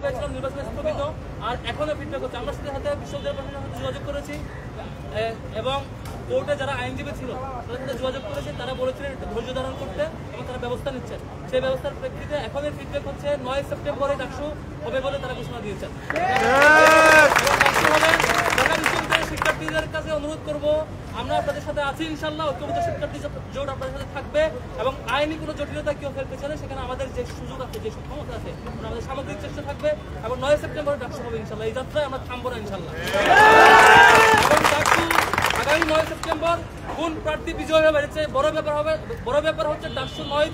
পেয়েছিলাম নির্বাচন স্থগিত, আর এখনো ফিডব্যাক হচ্ছে। আমরা সাথে বিশ্ববিদ্যালয় প্রশাসনের সাথে যোগাযোগ করেছি এবং কোর্টে যারা আইনজীবী ছিল তাদের সাথে যোগাযোগ করেছে। তারা বলেছিলেন একটু ধৈর্য ধারণ করতে এবং তারা ব্যবস্থা নিচ্ছেন। সেই ব্যবস্থার প্রেক্ষিতে এখনের ফিডব্যাক হচ্ছে 9 সেপ্টেম্বরে ডাকসু হবে বলে তারা ঘোষণা দিয়েছেন। ঢাকা বিশ্ববিদ্যালয়ের শিক্ষার্থীদের কাছে অনুরোধ করব, আমরা আপনাদের সাথে আছি ইনশাল্লাহ। ঐক্যবদ্ধ শিক্ষার্থী জোট আপনাদের সাথে থাকবে এবং আইনি কোনো জটিলতা কেউ ফেলতে চাইলে সেখানে আমাদের যে সুযোগ আছে, যে ক্ষমতা আছে, আমাদের সামগ্রিক চেষ্টা থাকবে এবং 9 সেপ্টেম্বরে ডাকসু হবে ইনশাল্লাহ। এই যাত্রায় আমরা থামবো না ইনশাল্লাহ। এবং ডাকসু আগামী 9 সেপ্টেম্বর কোন প্রার্থী বিজয় হবে বড় ব্যাপার হবে। বড় ব্যাপার হচ্ছে ডাকসু 9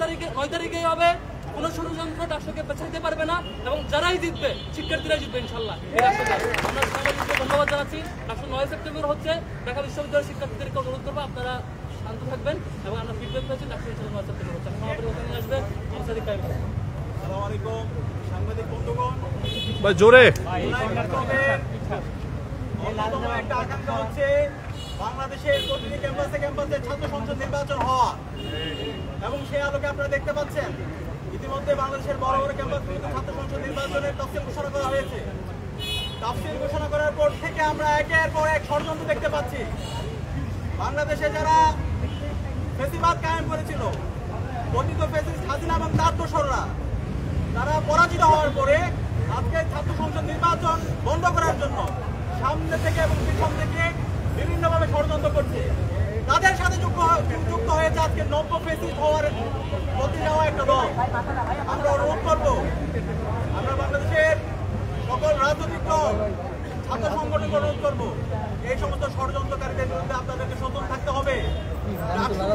তারিখেই হবে। কোন ষড়যন্ত্র ডাকসুকে পেছাইতে পারবে না এবং যারাই জিতবে শিক্ষার্থীরাই জিতবে ইনশাল্লাহ। আমরা সাংবাদিকদের ধন্যবাদ জানাচ্ছি। ডাকসু 9 সেপ্টেম্বর হচ্ছে। ঢাকা বিশ্ববিদ্যালয়ের শিক্ষার্থীদেরকে অনুরোধ করবো আপনারা শান্ত থাকবেন এবং আমরা ফিডব্যাক পেয়েছি ডাকসু ইনশাল্লাহ 9 সেপ্টেম্বর হচ্ছে। সমাপনী ওখানে আসবে আনসারিক কাইম। আসসালামু আলাইকুম সাংবাদিক বন্ধুগণ, ভাই জোরে একটা আকাঙ্ক্ষা হচ্ছে বাংলাদেশের প্রতিটি ক্যাম্পাসে ক্যাম্পাসে ছাত্র সংসদ নির্বাচন হওয়া এবং সেই আলোকে আপনারা দেখতে পাচ্ছেন ইতিমধ্যে বাংলাদেশের বড় বড় ক্যাম্পাসগুলোতে ছাত্র সংসদ নির্বাচনের তফসিল ঘোষণা করা হয়েছে। তফসিল ঘোষণা করার পর থেকে আমরা একের পর এক ষড়যন্ত্র দেখতে পাচ্ছি। বাংলাদেশে যারা ফ্যাসিবাদ কায়েম করেছিল, পতিত ফ্যাসিস্ট হাসিনা এবং তার দোসররা, তারা পরাজিত হওয়ার পরে আজকে ছাত্র সংসদ নির্বাচন বন্ধ করার জন্য সামনে থেকে এবং পিছন থেকে বিভিন্নভাবে ষড়যন্ত্র করছে। তাদের সাথে যুক্ত হয়েছে আজকে নব্য ফেসিস্ট হওয়ার প্রতি যাওয়া একটা দল। আমরা অনুরোধ করব, আমরা বাংলাদেশের সকল রাজনৈতিক দল, ছাত্র সংগঠনকে অনুরোধ করব, এই সমস্ত ষড়যন্ত্রকারীদের বিরুদ্ধে আপনাদেরকে সচেতন থাকতে হবে।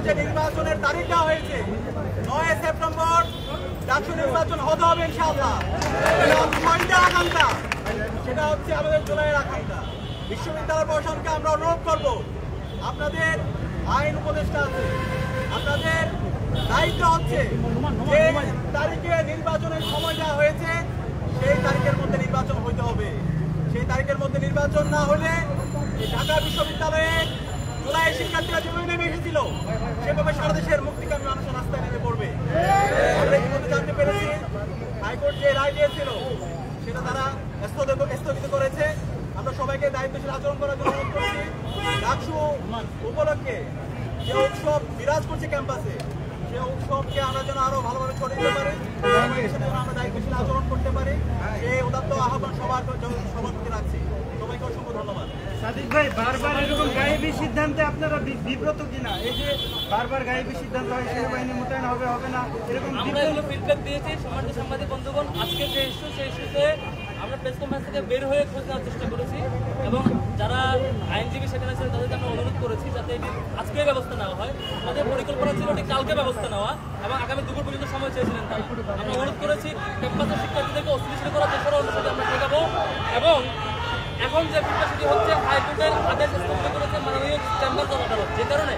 যে নির্বাচনের তারিখ দেওয়া হয়েছে 9 সেপ্টেম্বর ডাকসু নির্বাচন হতে হবে ইনশাআল্লাহ। ছয়টা আকাঙ্ক্ষা, সেটা হচ্ছে আমাদের জুলাইয়ের আকাঙ্ক্ষা। বিশ্ববিদ্যালয় প্রশাসনকে আমরা অনুরোধ করব, আপনাদের আইন উপদেষ্টা আছে, আপনাদের দায়িত্ব হচ্ছে যে তারিখে নির্বাচনের সময় দেওয়া হয়েছে সেই তারিখের মধ্যে নির্বাচন হইতে হবে। সেই তারিখের মধ্যে নির্বাচন না হলে ঢাকা বিশ্ববিদ্যালয়ে জুলাই শিক্ষার্থীরা যেভাবে নেমে এসেছিল সেভাবে সারা দেশের মুক্তিকামী মানুষের রাস্তায় নেমে পড়বে। আমরা ইতিমধ্যে জানতে পেরেছি হাইকোর্ট যে রায় দিয়েছিল সেটা তারা স্থগিত করেছে। আমরা সবাইকে দায়িত্বশীল আচরণ করার জন্য অনুরোধ করছি। ডাকসু উপলক্ষে যে উৎসব বিরাজ করছে ক্যাম্পাসে, সে উৎসবকে আমরা যেন আরো ভালোভাবে ছড়িয়ে দিতে পারি, আমরা দায়িত্বশীল আচরণ করতে পারি, সেই উদাত্ত আহ্বান সবার প্রতি রাখছি। সবাইকে অসংখ্য ধন্যবাদ। সাদিক ভাই, বারবার এরকম গায়েবী সিদ্ধান্তে আপনারা বিব্রত কিনা? এই যে বারবার গায়েবী সিদ্ধান্ত হয়, সেনাবাহিনী মোতায়েন হবে না, এরকম আমরা এগুলো ফিডব্যাক দিয়েছি। সম্মানিত সাংবাদিক বন্ধুগণ, আজকে যে ইস্যু, সেই ইস্যুতে আমরা প্রেস কনফারেন্স থেকে বের হয়ে খোঁজ নেওয়ার চেষ্টা করেছি এবং যারা আইনজীবী সেখানে ছিলেন তাদেরকে আমরা অনুরোধ করেছি যাতে এটি আজকে ব্যবস্থা নেওয়া হয়। তাদের পরিকল্পনা ছিল এটি কালকে ব্যবস্থা নেওয়া এবং আগামী দুপুর পর্যন্ত সময় চেয়েছিলেন তারা। আমরা অনুরোধ করেছি ক্যাম্পাসের শিক্ষার্থীদেরকে অস্থিতিশীল করার চেষ্টা অনুসারে আমরা শেখাবো এবং এখন যে বিষয়টি হচ্ছে হাইকোর্টের আদেশ স্থগিত করেছে মাননীয় চেম্বার অফ আদালত, যে কারণে